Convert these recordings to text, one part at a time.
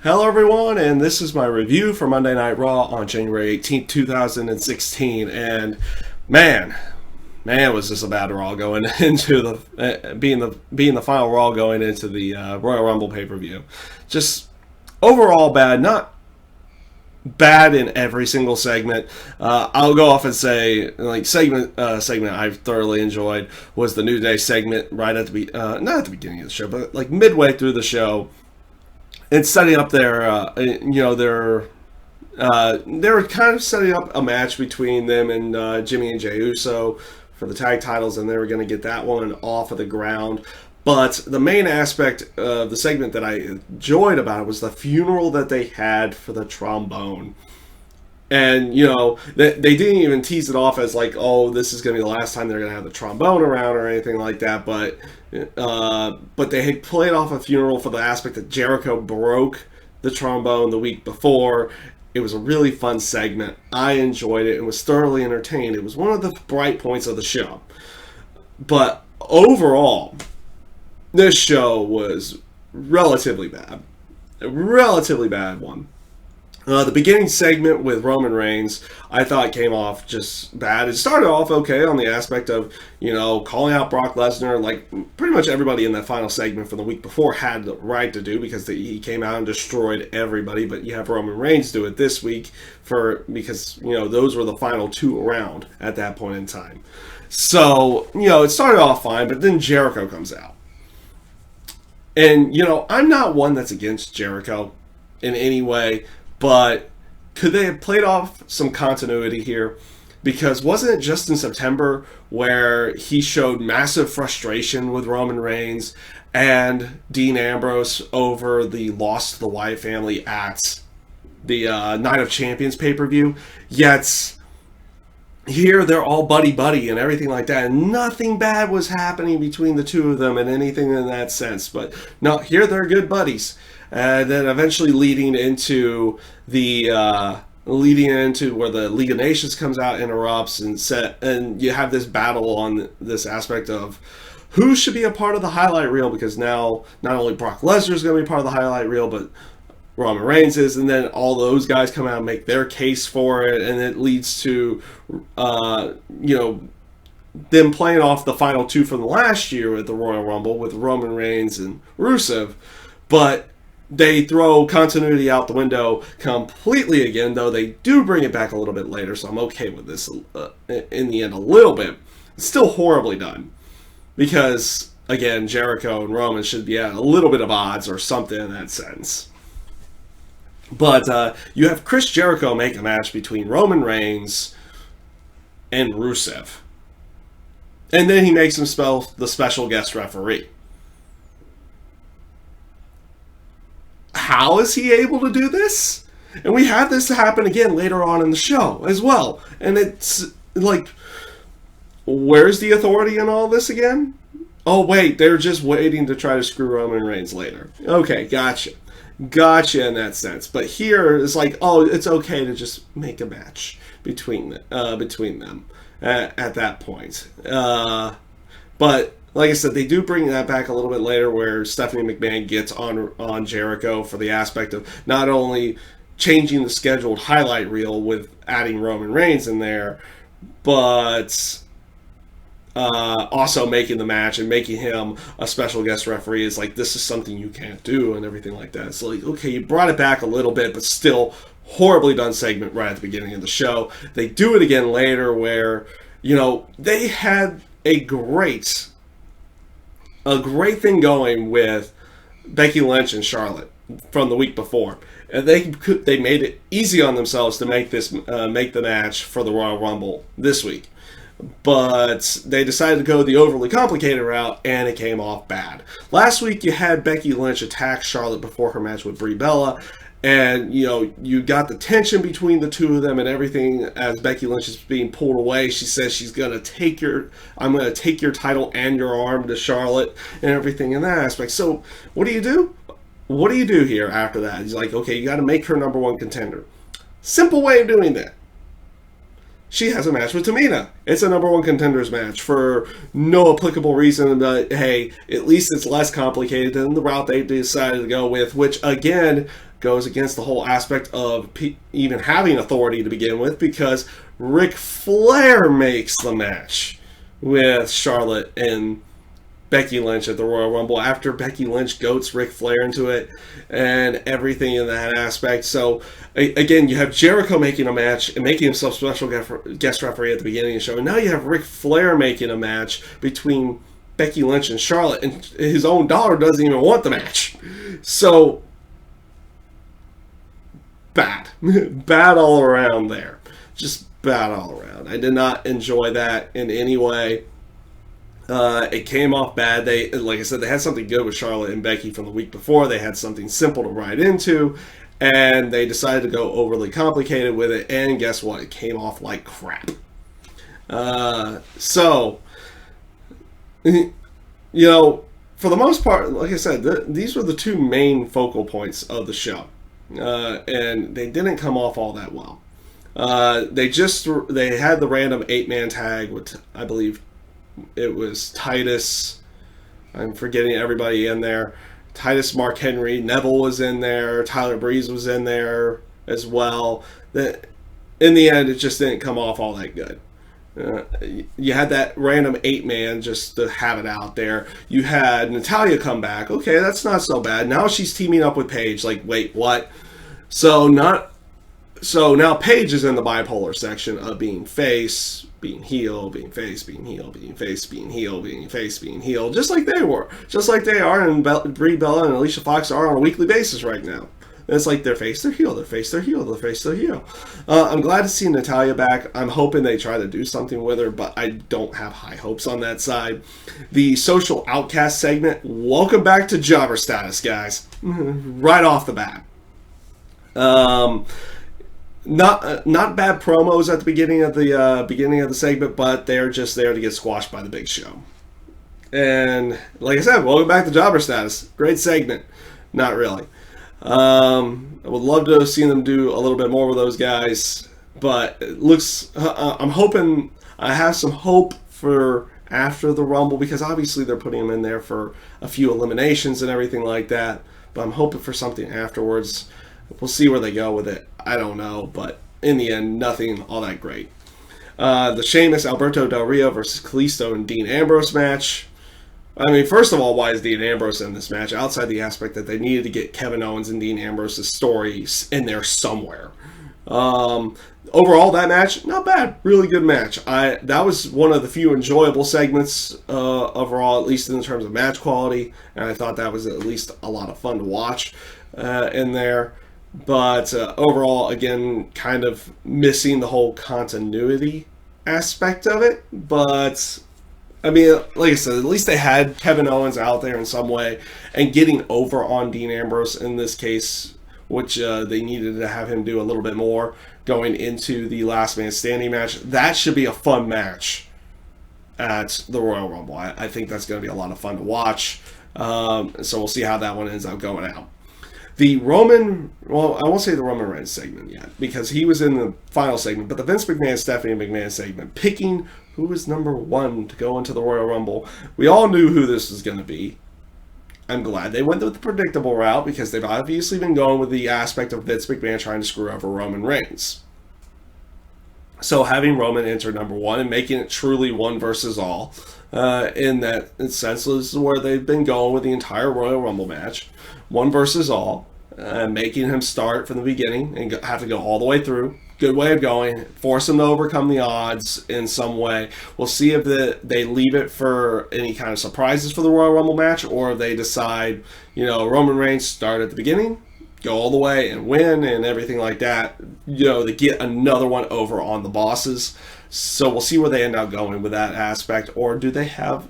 Hello, everyone, and this is my review for Monday Night Raw on January 18th, 2016. And man, was this a bad Raw going into being the final Raw going into the Royal Rumble pay per view. Just overall bad, not bad in every single segment. I'll go off and say segment I thoroughly enjoyed was the New Day segment right at the not at the beginning of the show, but like midway through the show. And setting up they were kind of setting up a match between them and Jimmy and Jey Uso for the tag titles, and they were going to get that one off of the ground. But the main aspect of the segment that I enjoyed about it was the funeral that they had for the trombone. And, they didn't even tease it off as like, oh, this is going to be the last time they're going to have the trombone around or anything like that. But they had played off a funeral for the aspect that Jericho broke the trombone the week before. It was a really fun segment. I enjoyed it and was thoroughly entertained. It was one of the bright points of the show. But overall, this show was relatively bad. A relatively bad one. The beginning segment with Roman Reigns, I thought came off just bad. It started off okay on the aspect of, calling out Brock Lesnar, like pretty much everybody in that final segment from the week before had the right to do because he came out and destroyed everybody. But you have Roman Reigns do it this week because those were the final two around at that point in time. So, it started off fine, but then Jericho comes out. And, I'm not one that's against Jericho in any way. But could they have played off some continuity here? Because wasn't it just in September where he showed massive frustration with Roman Reigns and Dean Ambrose over the loss to the Wyatt family at the Night of Champions pay-per-view? Yet here they're all buddy-buddy and everything like that, and nothing bad was happening between the two of them and anything in that sense. But no, here they're good buddies. And then eventually leading into where the League of Nations comes out, interrupts, and you have this battle on this aspect of who should be a part of the highlight reel, because now not only Brock Lesnar is going to be part of the highlight reel, but Roman Reigns is, and then all those guys come out and make their case for it, and it leads to them playing off the final two from the last year at the Royal Rumble with Roman Reigns and Rusev, but they throw continuity out the window completely again, though they do bring it back a little bit later, so I'm okay with this in the end a little bit. It's still horribly done, because, again, Jericho and Roman should be at a little bit of odds or something in that sense. But you have Chris Jericho make a match between Roman Reigns and Rusev. And then he makes him the special guest referee. How is he able to do this? And we have this happen again later on in the show as well. And it's like, where's the authority in all this again? Oh, wait, they're just waiting to try to screw Roman Reigns later. Okay, gotcha in that sense. But here it's like, oh, it's okay to just make a match between them at that point. But like I said, they do bring that back a little bit later, where Stephanie McMahon gets on Jericho for the aspect of not only changing the scheduled highlight reel with adding Roman Reigns in there, but also making the match and making him a special guest referee. Is like, this is something you can't do and everything like that. So like, okay, you brought it back a little bit, but still horribly done segment right at the beginning of the show. They do it again later where, they had a great thing going with Becky Lynch and Charlotte from the week before, and they made it easy on themselves to make the match for the Royal Rumble this week. But they decided to go the overly complicated route, and it came off bad. Last week you had Becky Lynch attack Charlotte before her match with Brie Bella, and you got the tension between the two of them and everything. As Becky Lynch is being pulled away, she says I'm gonna take your title and your arm to Charlotte and everything in that aspect. So what do you do? What do you do here after that? He's like, okay, you got to make her number one contender. Simple way of doing that. she has a match with Tamina. It's a number one contenders match for no applicable reason, but hey, at least it's less complicated than the route they decided to go with, which again goes against the whole aspect of even having authority to begin with, because Ric Flair makes the match with Charlotte and Becky Lynch at the Royal Rumble after Becky Lynch goats Ric Flair into it and everything in that aspect. So again, you have Jericho making a match and making himself special guest referee at the beginning of the show, and now you have Ric Flair making a match between Becky Lynch and Charlotte, and his own daughter doesn't even want the match. So bad bad all around there, just bad all around. I did not enjoy that in any way. It came off bad. They, like I said, they had something good with Charlotte and Becky from the week before. They had something simple to ride into, and they decided to go overly complicated with it. And guess what? It came off like crap. So, you know, for the most part, like I said, these were the two main focal points of the show, and they didn't come off all that well. They had the random 8-man tag with, I believe, it was Titus. I'm forgetting everybody in there. Titus, Mark Henry, Neville was in there. Tyler Breeze was in there as well. In the end, it just didn't come off all that good. You had that random 8-man just to have it out there. You had Natalya come back. Okay, that's not so bad. Now she's teaming up with Paige. Like, wait, what? So now Paige is in the bipolar section of being face, being heel, being face, being heel, being face, being heel, being face, being heel, just like they were. Just like they are, and Brie Bella and Alicia Fox are on a weekly basis right now. And it's like they're face, they're heel, they're face, they're heel, they're face, they're heel. I'm glad to see Natalya back. I'm hoping they try to do something with her, but I don't have high hopes on that side. The social outcast segment, welcome back to jobber status, guys. Right off the bat. Not bad promos at the beginning of the segment, but they're just there to get squashed by the Big Show. And like I said, welcome back to jobber status. Great segment. Not really. I would love to have seen them do a little bit more with those guys, but it looks. I'm hoping. I have some hope for after the Rumble, because obviously they're putting them in there for a few eliminations and everything like that. But I'm hoping for something afterwards. We'll see where they go with it. I don't know, but in the end, nothing all that great. The Sheamus, Alberto Del Rio versus Kalisto and Dean Ambrose match. I mean, first of all, why is Dean Ambrose in this match? Outside the aspect that they needed to get Kevin Owens and Dean Ambrose's stories in there somewhere. Overall, that match, not bad. Really good match. That was one of the few enjoyable segments overall, at least in terms of match quality. And I thought that was at least a lot of fun to watch in there. But overall, again, kind of missing the whole continuity aspect of it. But, I mean, like I said, at least they had Kevin Owens out there in some way. And getting over on Dean Ambrose in this case, which they needed to have him do a little bit more going into the Last Man Standing match. That should be a fun match at the Royal Rumble. I think that's going to be a lot of fun to watch. So we'll see how that one ends up going out. The Roman, well, I won't say the Roman Reigns segment yet, because he was in the final segment, but the Vince McMahon, Stephanie McMahon segment, picking who was number one to go into the Royal Rumble. We all knew who this was going to be. I'm glad they went with the predictable route, because they've obviously been going with the aspect of Vince McMahon trying to screw over Roman Reigns. So having Roman enter number one and making it truly one versus all, in that sense, is where they've been going with the entire Royal Rumble match. One versus all, making him start from the beginning and have to go all the way through. Good way of going. Force him to overcome the odds in some way. We'll see if they leave it for any kind of surprises for the Royal Rumble match, or if they decide, Roman Reigns start at the beginning, go all the way and win and everything like that, to get another one over on the bosses. So we'll see where they end up going with that aspect. Or do they have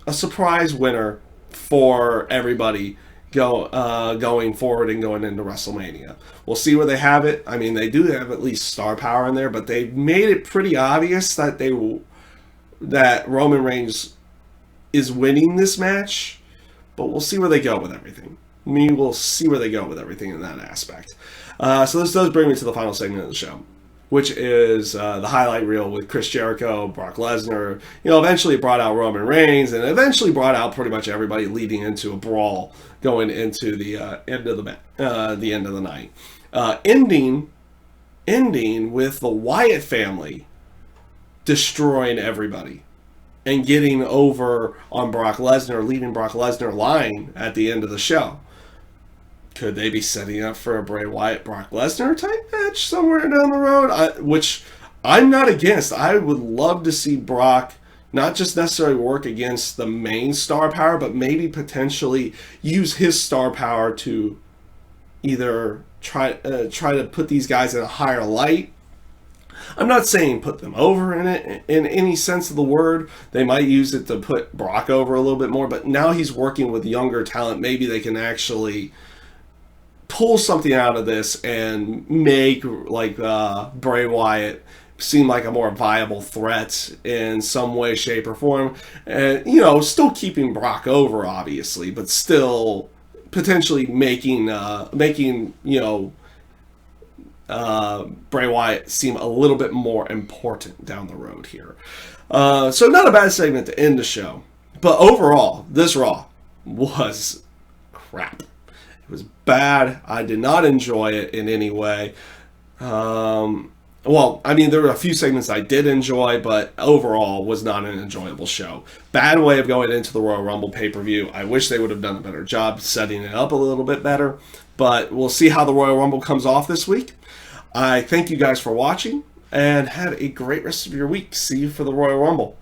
a surprise winner for everybody going forward and going into WrestleMania? We'll see where they have it. I mean, they do have at least star power in there, but they made it pretty obvious that that Roman Reigns is winning this match. But we'll see where they go with everything. We'll see where they go with everything in that aspect. So this does bring me to the final segment of the show. which is the highlight reel with Chris Jericho, Brock Lesnar. Eventually it brought out Roman Reigns, and eventually brought out pretty much everybody, leading into a brawl going into the end of the night. Ending with the Wyatt family destroying everybody and getting over on Brock Lesnar, leaving Brock Lesnar lying at the end of the show. Could they be setting up for a Bray Wyatt Brock Lesnar type match somewhere down the road? Which I'm not against. I would love to see Brock not just necessarily work against the main star power, but maybe potentially use his star power to either try to put these guys in a higher light. I'm not saying put them over in any sense of the word. They might use it to put Brock over a little bit more, but now he's working with younger talent. Maybe they can actually pull something out of this and make Bray Wyatt seem like a more viable threat in some way, shape, or form. And, still keeping Brock over, obviously, but still potentially making Bray Wyatt seem a little bit more important down the road here. So not a bad segment to end the show. But overall, this Raw was crap. It was bad. I did not enjoy it in any way. There were a few segments I did enjoy, but overall was not an enjoyable show. Bad way of going into the Royal Rumble pay-per-view. I wish they would have done a better job setting it up a little bit better, but we'll see how the Royal Rumble comes off this week. I thank you guys for watching, and have a great rest of your week. See you for the Royal Rumble.